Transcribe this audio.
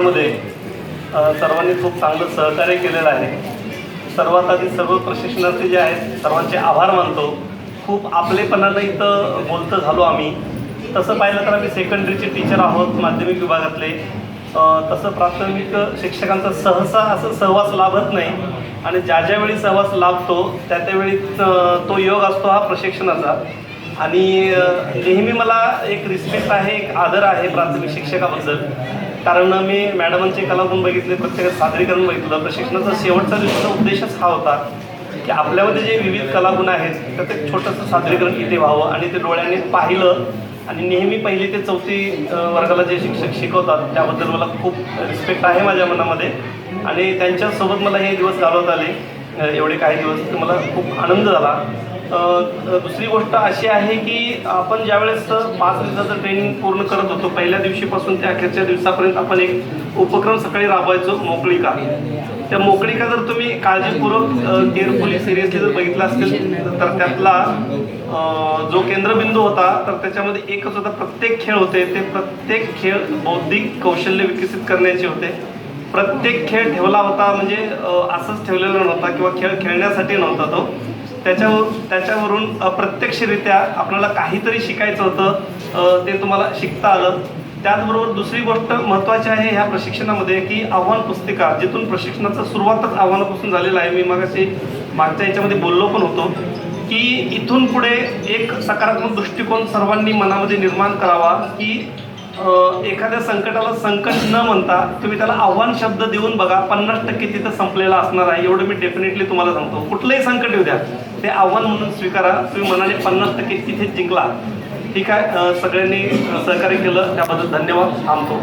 मध्ये सर्वांनी खूप चांगलं सहकार्य केलेलं आहे. सर्वात आधी सर्व प्रशिक्षणार्थी जे आहेत सर्वांचे आभार मानतो. खूप आपलेपणानं इथं बोलतं झालो आम्ही. तसं पाहिलं तर आम्ही सेकंडरीचे टीचर आहोत माध्यमिक विभागातले. तसं प्राथमिक शिक्षकांचा सहसा असं सहवास लाभत नाही आणि ज्या ज्यावेळी सहवास लाभतो त्यावेळी तो योग असतो हा प्रशिक्षणाचा. आणि नेहमी मला एक रिस्पेक्ट आहे, एक आदर आहे प्राथमिक शिक्षकाबद्दल. कारण मी मॅडमांचे कलागुण बघितले, प्रत्येक सादरीकरण बघितलं. प्रशिक्षणाचा शेवटचा दिवसाचा उद्देशच हा होता की आपल्यामध्ये जे विविध कलागुण आहेत त्याचं एक छोटंसं सादरीकरण इथे व्हावं आणि ते डोळ्याने पाहिलं. आणि नेहमी 1ली ते 4थी वर्गाला जे शिक्षक शिकवतात त्याबद्दल मला खूप रिस्पेक्ट आहे माझ्या मनामध्ये आणि त्यांच्यासोबत मला हे दिवस घालवता आले एवढे काही दिवस, तर मला खूप आनंद झाला. दुसरी गोष्ट अशी आहे की आपण ज्यावेळेस 5 दिवसाचं ट्रेनिंग पूर्ण करत होतो, पहिल्या दिवशीपासून ते अखेरच्या दिवसापर्यंत आपण एक उपक्रम सकाळी राबवायचो, मोकळीका. त्या मोकळीका जर तुम्ही काळजीपूर्वक केअरफुली सिरियसली जर बघितला असेल तर त्यातला जो केंद्रबिंदू होता तर त्याच्यामध्ये एकच होता, प्रत्येक खेळ होते ते प्रत्येक खेळ बौद्धिक कौशल्य विकसित करण्याचे होते. प्रत्येक खेळ ठेवला होता म्हणजे असंच ठेवलेला नव्हता किंवा खेळ खेळण्यासाठी नव्हता तो. त्याच्यावरून अप्रत्यक्षरित्या आपल्याला काहीतरी शिकायचं होतं, ते तुम्हाला शिकता आलं. त्याचबरोबर दुसरी गोष्ट महत्त्वाची आहे ह्या प्रशिक्षणामध्ये की आव्हान पुस्तिका, जिथून प्रशिक्षणाचा सुरुवातच आव्हानापासून झालेला आहे. मी मागच्या याच्यामध्ये बोललो पण होतो की इथून पुढे एक सकारात्मक दृष्टिकोन सर्वांनी मनामध्ये निर्माण करावा की एखाद्या संकटाला संकट न म्हणता तुम्ही त्याला आव्हान शब्द देऊन बघा, 50% तिथं संपलेला असणार आहे. एवढं मी डेफिनेटली तुम्हाला सांगतो. कुठलंही संकट येऊ द्या, ते आव्हान म्हणून स्वीकारा. तुम्ही मनाने 50% तिथेच जिंकला. ठीक आहे. सगळ्यांनी सहकार्य केलं त्याबद्दल धन्यवाद. थांबतो.